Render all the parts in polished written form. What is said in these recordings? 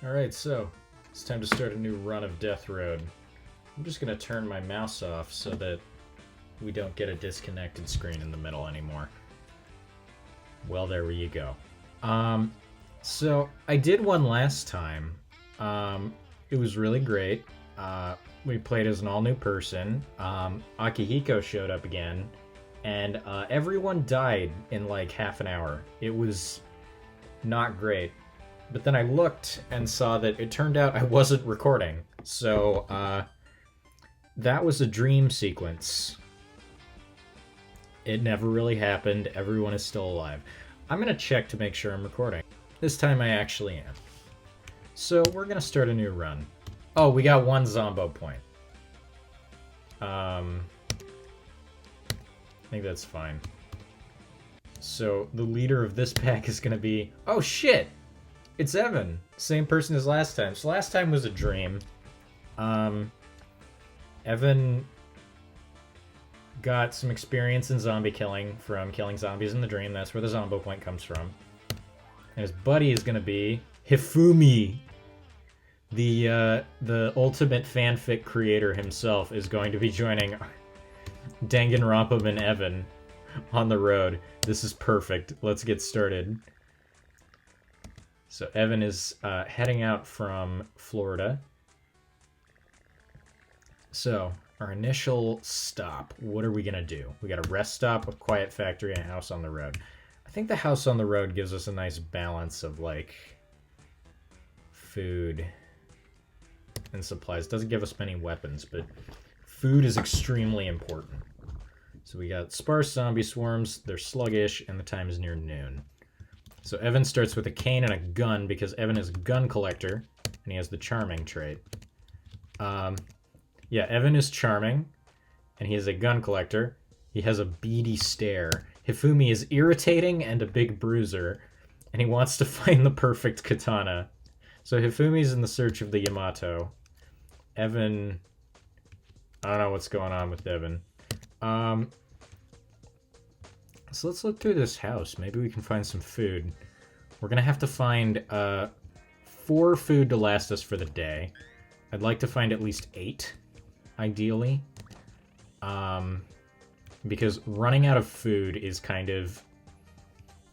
Alright, so it's time to start a new run of Death Road. I'm just gonna turn my mouse off so that we don't get a disconnected screen in the middle anymore. Well, there you go. So I did one last time. It was really great. We played as an all-new person. Akihiko showed up again, and everyone died in like half an hour. It was not great. But then I looked and saw that it turned out I wasn't recording. So, that was a dream sequence. It never really happened. Everyone is still alive. I'm gonna check to make sure I'm recording. This time I actually am. So, we're gonna start a new run. Oh, we got one Zombo point. I think that's fine. So, the leader of this pack is gonna be... Oh, shit! It's Evan. Same person as last time. So last time was a dream. Evan got some experience in zombie killing from killing zombies in the dream. That's where the Zombo point comes from. And his buddy is going to be Hifumi. The ultimate fanfic creator himself is going to be joining Danganronpaman Evan on the road. This is perfect. Let's get started. So Evan is heading out from Florida. So our initial stop, what are we gonna do? We got a rest stop, a quiet factory, and a house on the road. I think the house on the road gives us a nice balance of like food and supplies. Doesn't give us many weapons, but food is extremely important. So we got sparse zombie swarms, they're sluggish, and the time is near noon. So Evan starts with a cane and a gun because Evan is a gun collector and he has the charming trait. Yeah, Evan is charming and he is a gun collector. He has a beady stare. Hifumi is irritating and a big bruiser, and he wants to find the perfect katana. So Hifumi's in the search of the Yamato. Evan... I don't know what's going on with Evan. So let's look through this house. Maybe we can find some food. We're gonna have to find 4 food to last us for the day. I'd like to find at least 8, ideally. Because running out of food is kind of...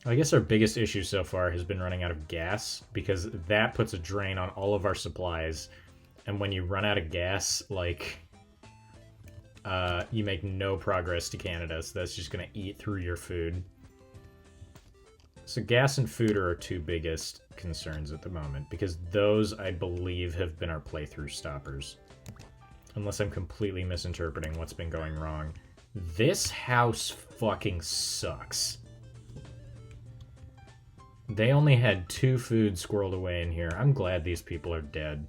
I guess our biggest issue so far has been running out of gas, because that puts a drain on all of our supplies. And when you run out of gas, like... you make no progress to Canada, so that's just going to eat through your food. So gas and food are our 2 biggest concerns at the moment, because those, I believe, have been our playthrough stoppers. Unless I'm completely misinterpreting what's been going wrong. This house fucking sucks. They only had 2 food squirreled away in here. I'm glad these people are dead.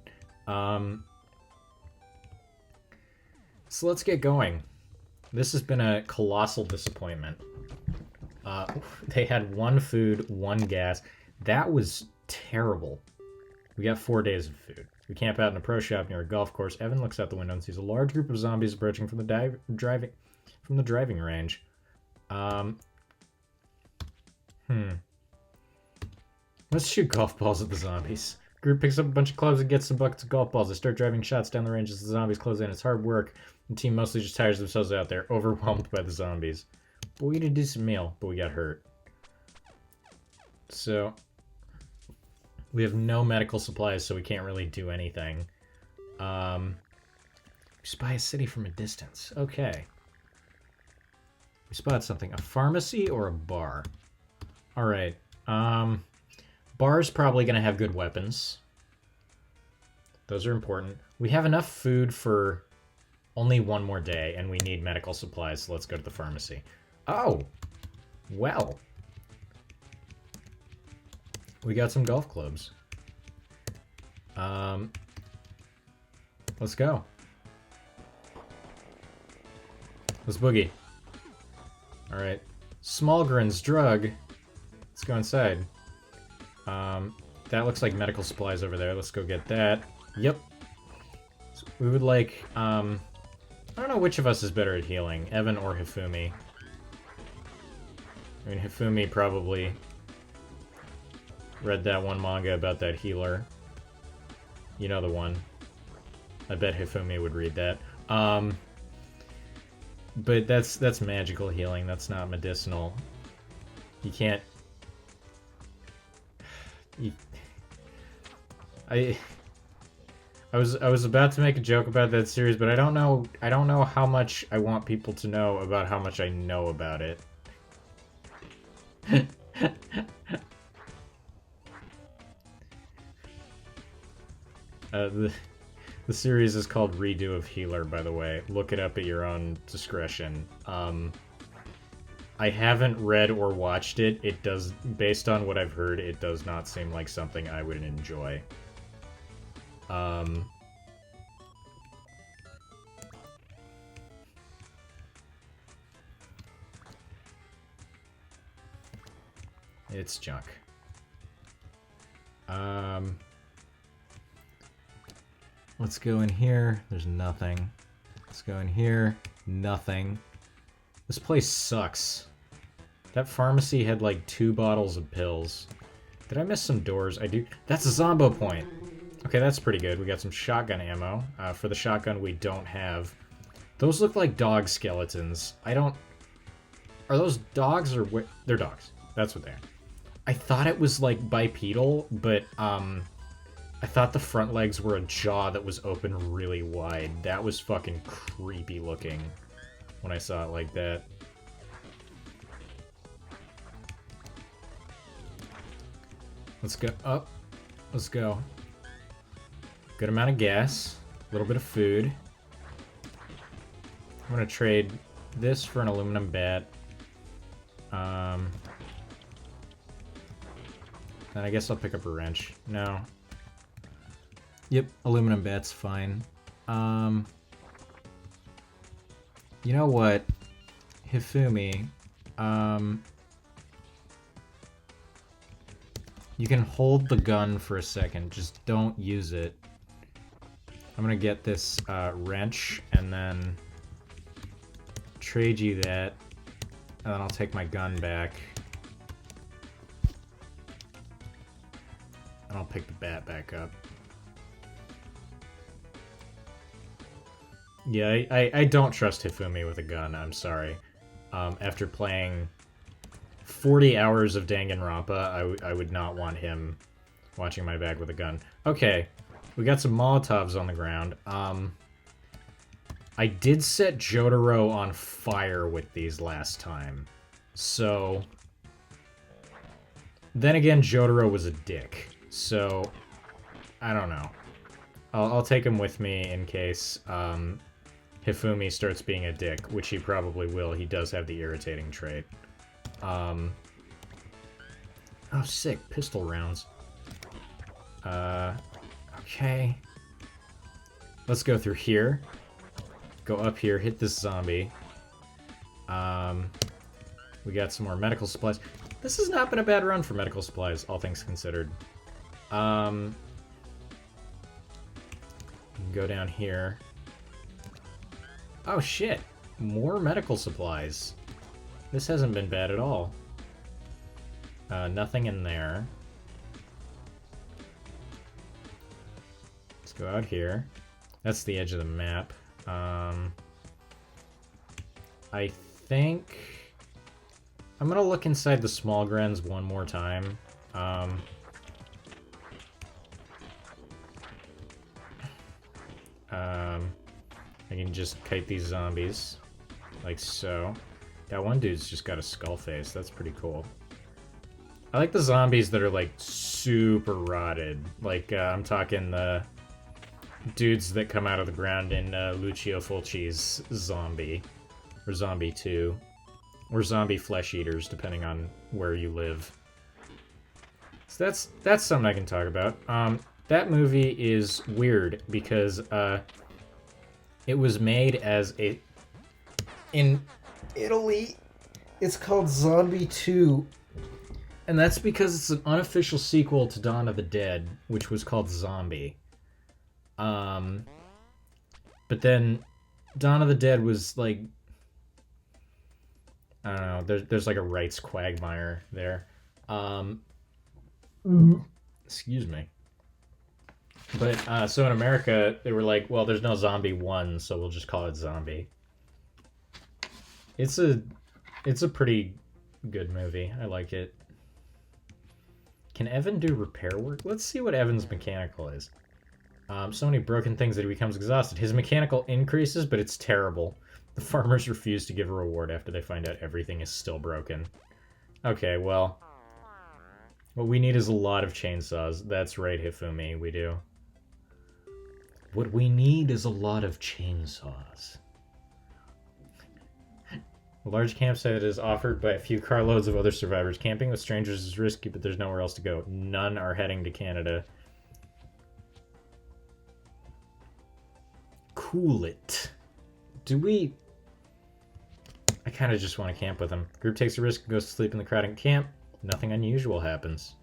So let's get going. This has been a colossal disappointment. They had 1 food, 1 gas. That was terrible. We got 4 days of food. We camp out in a pro shop near a golf course. Evan looks out the window and sees a large group of zombies approaching from the driving range. Let's shoot golf balls at the zombies. Group picks up a bunch of clubs and gets some buckets of golf balls. They start driving shots down the range as the zombies close in. It's hard work. The team mostly just tires themselves out there, overwhelmed by the zombies. But we had a decent meal, but we got hurt. So, we have no medical supplies, so we can't really do anything. We spy a city from a distance. Okay. We spot something. A pharmacy or a bar? Alright. Bar's probably going to have good weapons. Those are important. We have enough food for only 1 more day, and we need medical supplies, so let's go to the pharmacy. Oh! Well. We got some golf clubs. Let's go. Let's boogie. Alright. Smallgren's drug. Let's go inside. That looks like medical supplies over there. Let's go get that. Yep. So we would like, I don't know which of us is better at healing, Evan or Hifumi. I mean, Hifumi probably read that one manga about that healer. You know the one. I bet Hifumi would read that. But that's magical healing. That's not medicinal. You can't. I was about to make a joke about that series, but I don't know how much I want people to know about how much I know about it. The series is called Redo of Healer, by the way. Look it up at your own discretion. I haven't read or watched it. It does, based on what I've heard, it does not seem like something I would enjoy. It's junk. Let's go in here. There's nothing. Let's go in here. Nothing. This place sucks. That pharmacy had like 2 bottles of pills. Did I miss some doors? I do. That's a Zombo point. Okay, that's pretty good. We got some shotgun ammo. For the shotgun, we don't have. Those look like dog skeletons. I don't. Are those dogs or what? They're dogs. That's what they are. I thought it was like bipedal, but I thought the front legs were a jaw that was open really wide. That was fucking creepy looking when I saw it like that. Let's go up. Let's go. Good amount of gas. A little bit of food. I'm gonna trade this for an aluminum bat. And I guess I'll pick up a wrench. No. Yep, aluminum bat's fine. You know what? Hifumi, you can hold the gun for a second, just don't use it. I'm gonna get this wrench and then trade you that, and then I'll take my gun back. And I'll pick the bat back up. Yeah, I don't trust Hifumi with a gun, I'm sorry. After playing 40 hours of Danganronpa, I would not want him watching my back with a gun. Okay, we got some Molotovs on the ground. I did set Jotaro on fire with these last time, so... Then again, Jotaro was a dick, so... I don't know. I'll take him with me in case, Hifumi starts being a dick, which he probably will. He does have the irritating trait. Oh, sick. Pistol rounds. Okay. Let's go through here. Go up here, hit this zombie. We got some more medical supplies. This has not been a bad run for medical supplies, all things considered. Go down here. Oh shit, more medical supplies. This hasn't been bad at all. Nothing in there. Let's go out here. That's the edge of the map. I think... I'm gonna look inside the small grens one more time. I can just kite these zombies, like so. That one dude's just got a skull face, that's pretty cool. I like the zombies that are like super rotted. Like, I'm talking the dudes that come out of the ground in Lucio Fulci's Zombie, or Zombie 2, or Zombie Flesh Eaters, depending on where you live. So that's something I can talk about. That movie is weird because it was made as a... In Italy, it's called Zombie 2. And that's because it's an unofficial sequel to Dawn of the Dead, which was called Zombie. But then Dawn of the Dead was like... I don't know, there's like a rights quagmire there. Excuse me. But, so in America, they were like, well, there's no Zombie 1, so we'll just call it Zombie. It's a pretty good movie. I like it. Can Evan do repair work? Let's see what Evan's mechanical is. So many broken things that he becomes exhausted. His mechanical increases, but it's terrible. The farmers refuse to give a reward after they find out everything is still broken. Okay, well, what we need is a lot of chainsaws. That's right, Hifumi, we do. What we need is a lot of chainsaws. A large campsite is offered by a few carloads of other survivors. Camping with strangers is risky, but there's nowhere else to go. None are heading to Canada. Cool it. Do we... I kind of just want to camp with him. Group takes a risk and goes to sleep in the crowded camp. Nothing unusual happens.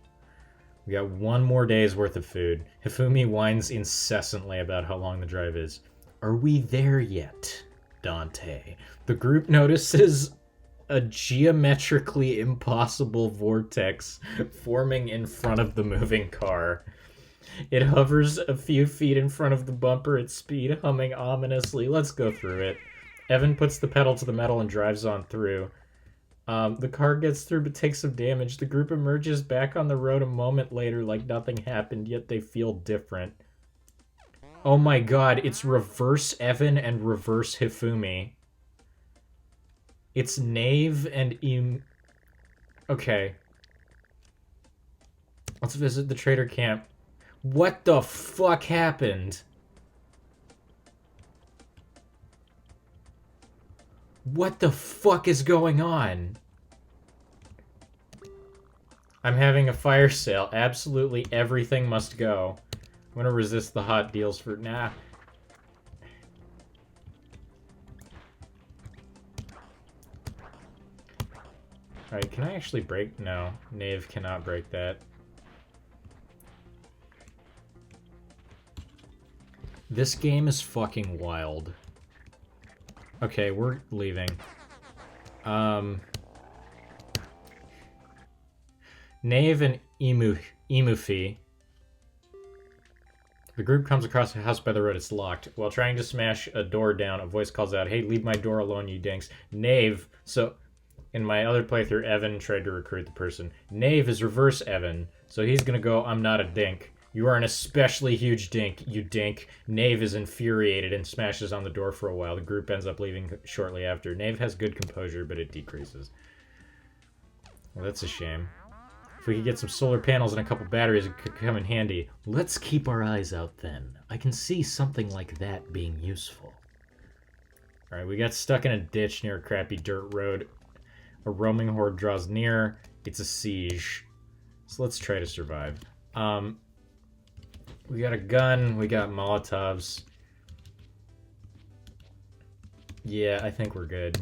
We got one more day's worth of food. Hifumi whines incessantly about how long the drive is. Are we there yet, Dante? The group notices a geometrically impossible vortex forming in front of the moving car. It hovers a few feet in front of the bumper at speed, humming ominously. Let's go through it. Evan puts the pedal to the metal and drives on through. The car gets through but takes some damage. The group emerges back on the road a moment later like nothing happened, yet they feel different. Oh my god, it's reverse Evan and reverse Hifumi. It's Knave and Okay. Let's visit the trader camp. What the fuck happened? What the fuck is going on? I'm having a fire sale. Absolutely everything must go. I'm gonna resist the hot deals for... Nah. Alright, can I actually break... No. Knave cannot break that. This game is fucking wild. Okay, we're leaving. Knave and Imufi. The group comes across a house by the road. It's locked. While trying to smash a door down, a voice calls out, "Hey, leave my door alone, you dinks." Knave. So, in my other playthrough, Evan tried to recruit the person. Knave is reverse Evan. So he's gonna go, "I'm not a dink. You are an especially huge dink, you dink." Knave is infuriated and smashes on the door for a while. The group ends up leaving shortly after. Knave has good composure, but it decreases. Well, that's a shame. If we could get some solar panels and a couple batteries, it could come in handy. Let's keep our eyes out then. I can see something like that being useful. Alright, we got stuck in a ditch near a crappy dirt road. A roaming horde draws near. It's a siege. So let's try to survive. We got a gun. We got Molotovs. Yeah, I think we're good.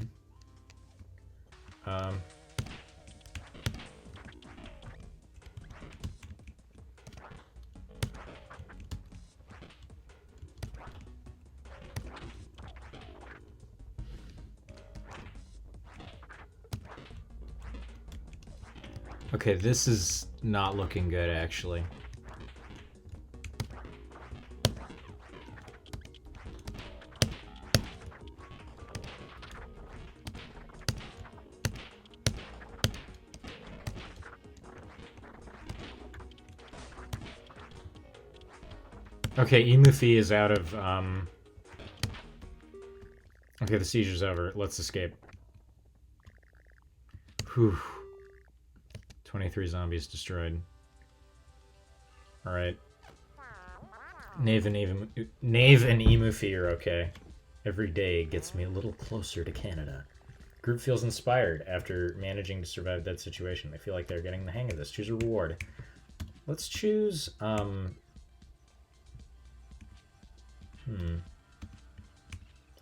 Okay, this is not looking good, actually. Okay, Imufi is out of, Okay, the siege's over. Let's escape. Whew. 23 zombies destroyed. Alright. Knave and Imufi are okay. Every day gets me a little closer to Canada. Group feels inspired after managing to survive that situation. They feel like they're getting the hang of this. Choose a reward. Let's choose, I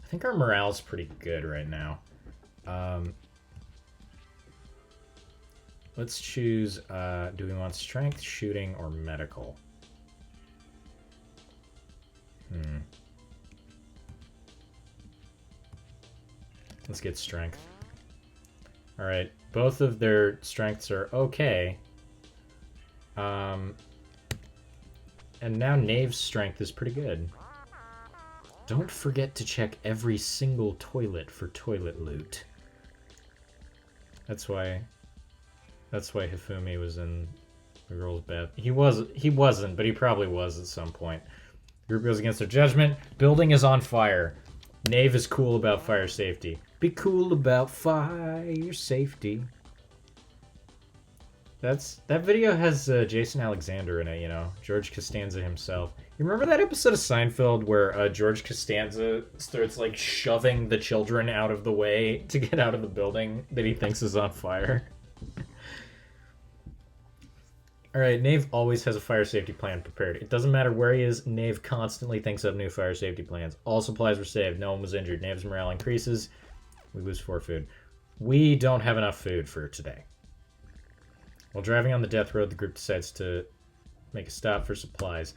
think our morale's pretty good right now. Let's choose, do we want strength, shooting, or medical? Let's get strength. Alright, both of their strengths are okay. And now Knave's strength is pretty good. Don't forget to check every single toilet for toilet loot. That's why Hifumi was in the girl's bath. He wasn't, but he probably was at some point. The group goes against their judgment. Building is on fire. Knave is cool about fire safety. Be cool about fire safety. That video has Jason Alexander in it, you know, George Costanza himself. You remember that episode of Seinfeld where George Costanza starts like shoving the children out of the way to get out of the building that he thinks is on fire? Alright, Knave always has a fire safety plan prepared. It doesn't matter where he is, Knave constantly thinks up new fire safety plans. All supplies were saved, no one was injured. Knave's morale increases. We lose 4 food. We don't have enough food for today. While driving on the death road, the group decides to make a stop for supplies.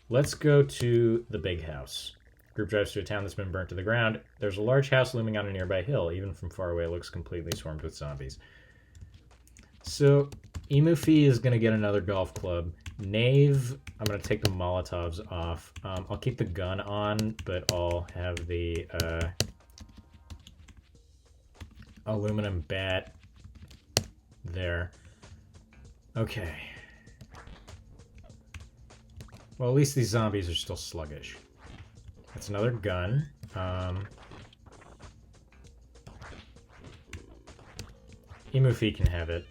Let's go to the big house. The group drives to a town that's been burnt to the ground. There's a large house looming on a nearby hill. Even from far away, it looks completely swarmed with zombies. So, Imufi is going to get another golf club. Knave, I'm going to take the Molotovs off. I'll keep the gun on, but I'll have the aluminum bat there. Okay. Well, at least these zombies are still sluggish. That's another gun. Imufi can have it.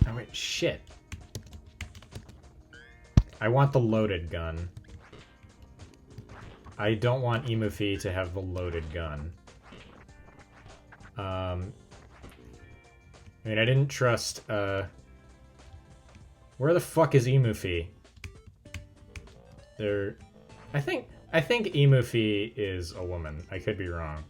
Oh wait, shit. I want the loaded gun. I don't want Imufi to have the loaded gun. I mean, I didn't trust, where the fuck is Imufi? I think Imufi is a woman. I could be wrong.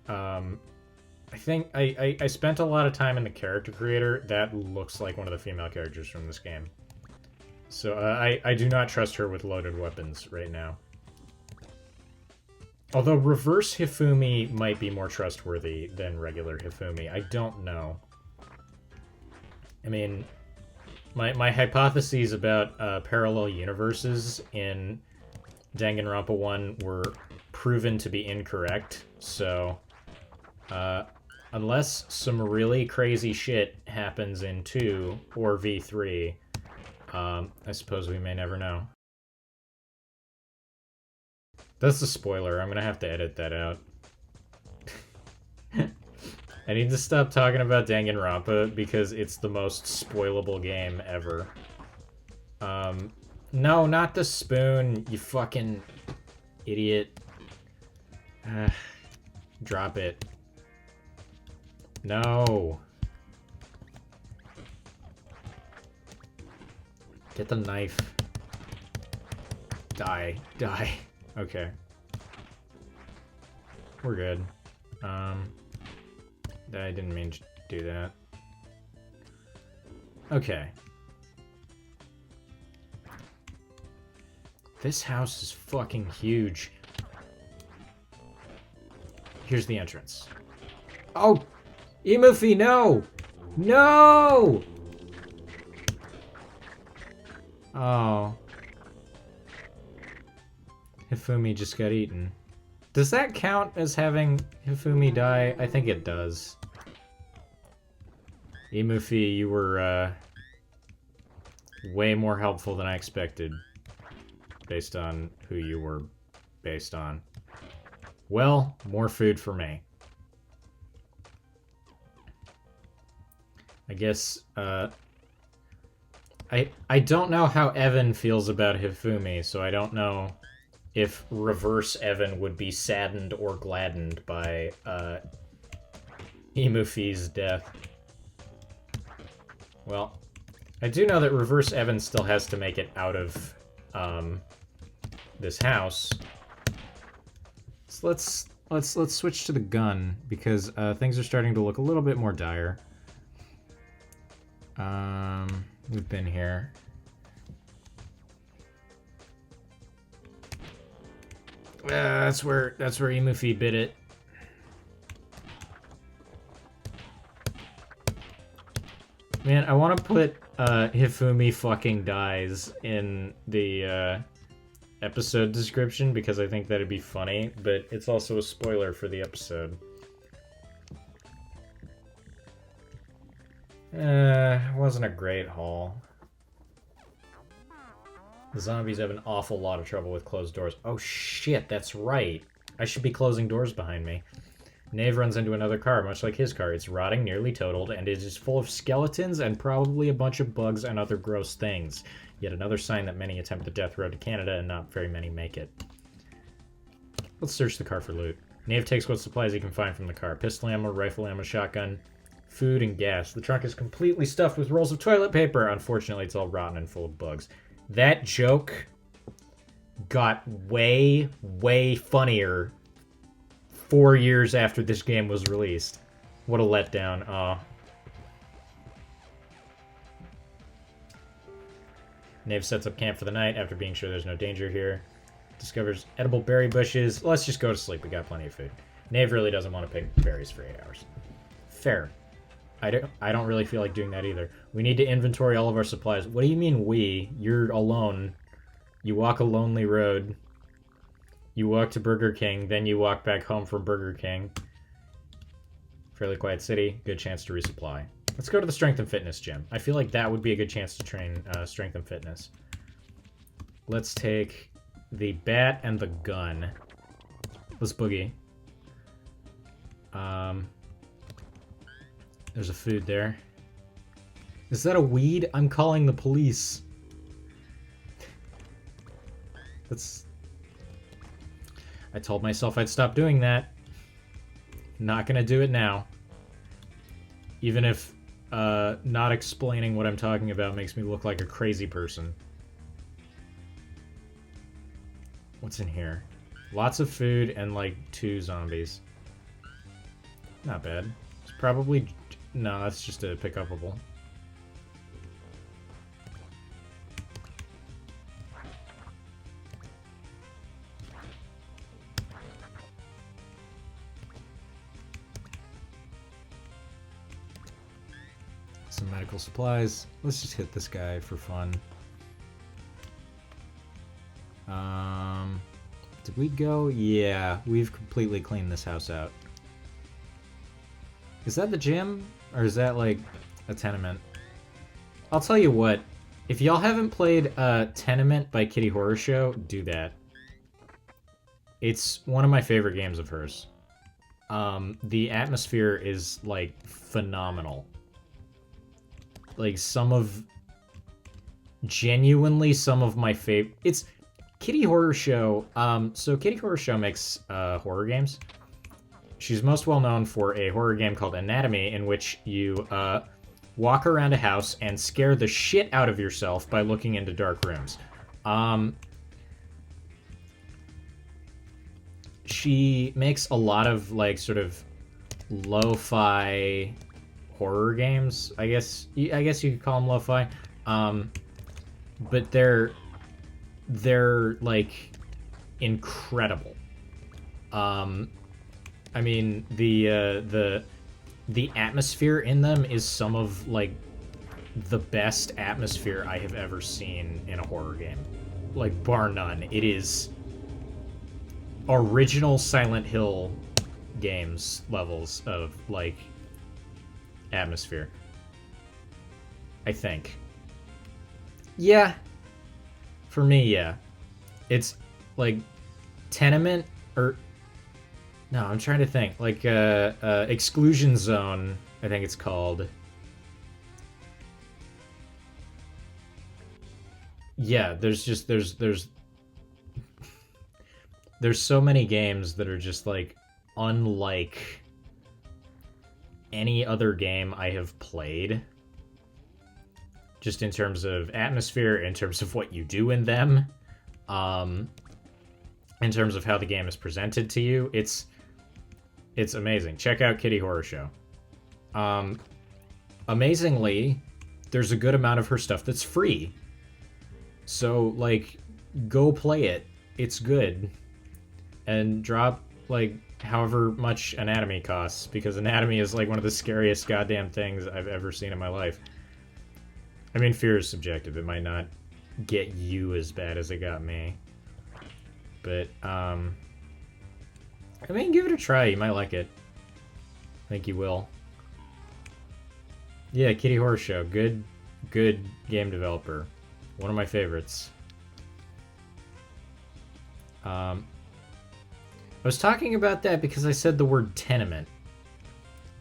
I think I spent a lot of time in the character creator. That looks like one of the female characters from this game. So, I do not trust her with loaded weapons right now. Although reverse Hifumi might be more trustworthy than regular Hifumi. I don't know. I mean, my hypotheses about parallel universes in Danganronpa 1 were proven to be incorrect, so unless some really crazy shit happens in 2 or V3, I suppose we may never know. That's a spoiler. I'm gonna have to edit that out. I need to stop talking about Danganronpa because it's the most spoilable game ever. No, not the spoon, you fucking idiot. Drop it. No. Get the knife. Die. Die. Okay. We're good. I didn't mean to do that. Okay. This house is fucking huge. Here's the entrance. Oh! Imufi, no! No! Oh. Hifumi just got eaten. Does that count as having Hifumi die? I think it does. Imufi, you were, way more helpful than I expected. Based on who you were based on. Well, more food for me. I guess, I don't know how Evan feels about Hifumi, so I don't know if reverse Evan would be saddened or gladdened by, Imufi's death. Well, I do know that reverse Evan still has to make it out of, this house. So let's switch to the gun, because, things are starting to look a little bit more dire. We've been here. That's where Imufi bit it. Man, I want to put Hifumi fucking dies in the episode description because I think that'd be funny, but it's also a spoiler for the episode. Wasn't a great haul. The zombies have an awful lot of trouble with closed doors. Oh shit, that's right. I should be closing doors behind me. Nave runs into another car, much like his car. It's rotting, nearly totaled, and it is full of skeletons and probably a bunch of bugs and other gross things. Yet another sign that many attempt the death road to Canada and not very many make it. Let's search the car for loot. Nave takes what supplies he can find from the car. Pistol ammo, rifle ammo, shotgun, food, and gas. The trunk is completely stuffed with rolls of toilet paper. Unfortunately, it's all rotten and full of bugs. That joke got way, way funnier 4 years after this game was released. What a letdown. Aw. Nave sets up camp for the night after being sure there's no danger here. Discovers edible berry bushes. Let's just go to sleep. We got plenty of food. Nave really doesn't want to pick berries for 8 hours. Fair. I don't really feel like doing that either. We need to inventory all of our supplies. What do you mean we? You're alone. You walk a lonely road. You walk to Burger King, then you walk back home from Burger King. Fairly quiet city. Good chance to resupply. Let's go to the strength and fitness gym. I feel like that would be a good chance to train strength and fitness. Let's take the bat and the gun. Let's boogie. There's a food there. Is that a weed? I'm calling the police. I told myself I'd stop doing that. Not gonna do it now. Even if not explaining what I'm talking about makes me look like a crazy person. What's in here? Lots of food and like 2 zombies. Not bad. It's probably... No, that's just a pick-upable. Some medical supplies. Let's just hit this guy for fun. Did we go? Yeah, we've completely cleaned this house out. Is that the gym? Or is that, like, a tenement? I'll tell you what. If y'all haven't played Tenement by Kitty Horror Show, do that. It's one of my favorite games of hers. The atmosphere is, like, phenomenal. Like, genuinely some of my favorite... It's Kitty Horror Show. So Kitty Horror Show makes horror games. She's most well known for a horror game called Anatomy, in which you walk around a house and scare the shit out of yourself by looking into dark rooms. She makes a lot of, like, sort of lo-fi horror games. I guess you could call them lo-fi. But they're like incredible. I mean, the atmosphere in them is some of, like, the best atmosphere I have ever seen in a horror game. Like, bar none. It is original Silent Hill games levels of, like, atmosphere. I think. Yeah. For me, yeah. It's, like, Tenement, or... No, I'm trying to think. Like, Exclusion Zone, I think it's called. Yeah, there's so many games that are just, like, unlike any other game I have played. Just in terms of atmosphere, in terms of what you do in them, in terms of how the game is presented to you. It's amazing. Check out Kitty Horror Show. Amazingly, there's a good amount of her stuff that's free. So, like, go play it. It's good. And drop, like, however much Anatomy costs, because Anatomy is, like, one of the scariest goddamn things I've ever seen in my life. I mean, fear is subjective. It might not get you as bad as it got me. But, I mean, give it a try. You might like it. I think you will. Yeah, Kitty Horror Show. Good game developer. One of my favorites. I was talking about that because I said the word tenement.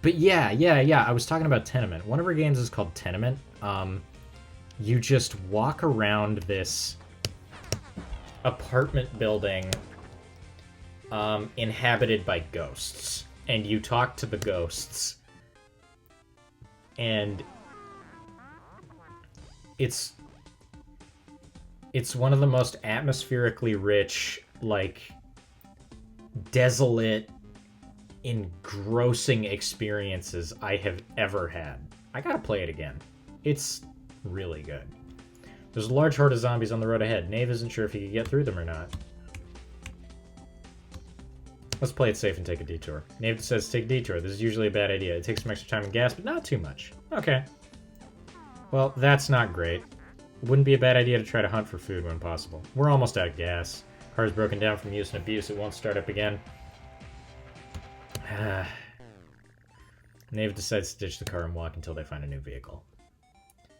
But yeah, I was talking about Tenement. One of our games is called Tenement. You just walk around this apartment building inhabited by ghosts. And you talk to the ghosts. And it's one of the most atmospherically rich, like, desolate, engrossing experiences I have ever had. I gotta play it again. It's really good. There's a large horde of zombies on the road ahead. Nave isn't sure if he can get through them or not. Let's play it safe and take a detour. Nave says take a detour. This is usually a bad idea. It takes some extra time and gas, but not too much. Okay. Well, that's not great. It wouldn't be a bad idea to try to hunt for food when possible. We're almost out of gas. Car's broken down from use and abuse. It won't start up again. Nave decides to ditch the car and walk until they find a new vehicle.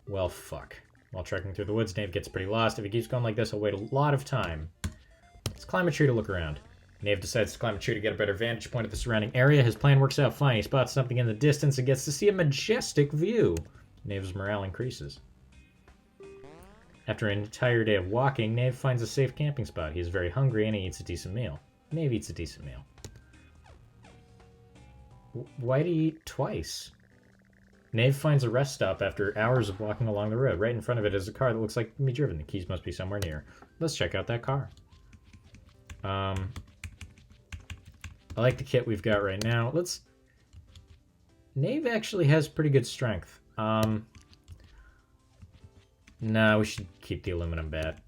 Well, fuck. While trekking through the woods, Nave gets pretty lost. If he keeps going like this, he'll wait a lot of time. Let's climb a tree to look around. Nave decides to climb a tree to get a better vantage point of the surrounding area. His plan works out fine. He spots something in the distance and gets to see a majestic view. Nave's morale increases. After an entire day of walking, Nave finds a safe camping spot. He is very hungry and he eats a decent meal. Nave eats a decent meal. Why'd he eat twice? Nave finds a rest stop after hours of walking along the road. Right in front of it is a car that looks like it can be driven. The keys must be somewhere near. Let's check out that car. I like the kit we've got right now. Nave actually has pretty good strength. No, we should keep the aluminum bat.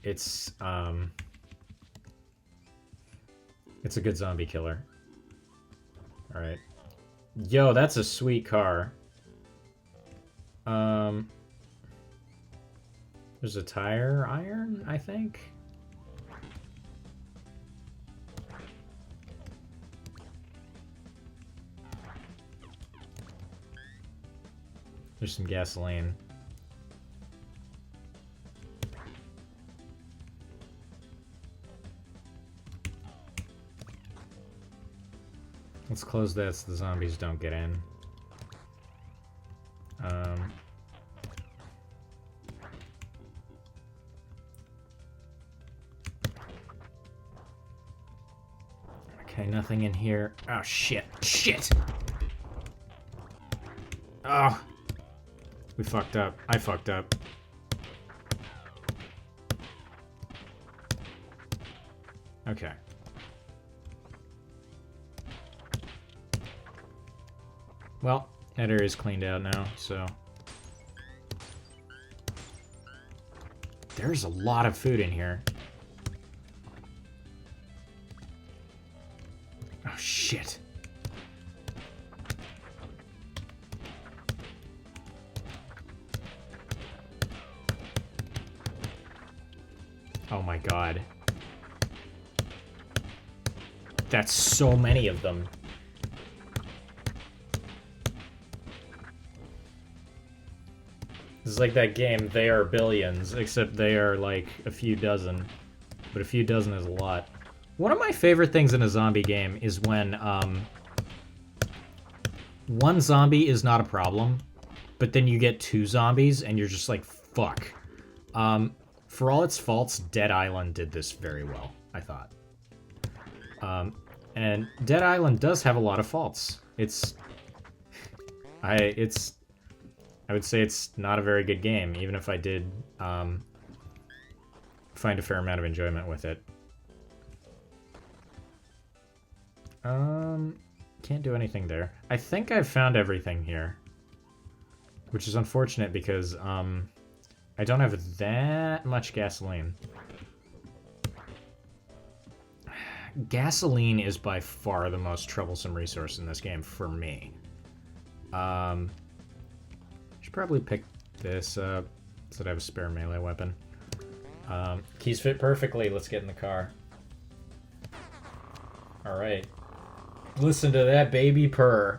It's a good zombie killer. Alright. Yo, that's a sweet car. There's a tire iron, I think. There's some gasoline. Let's close that so the zombies don't get in. Okay, nothing in here. Oh, shit. Shit! Oh! We fucked up. I fucked up. Okay. Well, that area's cleaned out now, so... There's a lot of food in here. Oh, shit. Oh my god. That's so many of them. This is like that game, They Are Billions, except they are like a few dozen. But a few dozen is a lot. One of my favorite things in a zombie game is when, one zombie is not a problem, but then you get two zombies and you're just like, fuck. For all its faults, Dead Island did this very well, I thought. And Dead Island does have a lot of faults. I would say it's not a very good game, even if I did find a fair amount of enjoyment with it. Can't do anything there. I think I've found everything here, which is unfortunate because I don't have that much gasoline. Gasoline is by far the most troublesome resource in this game for me. Should probably pick this up so that I have a spare melee weapon. Keys fit perfectly. Let's get in the car. Alright. Listen to that baby purr.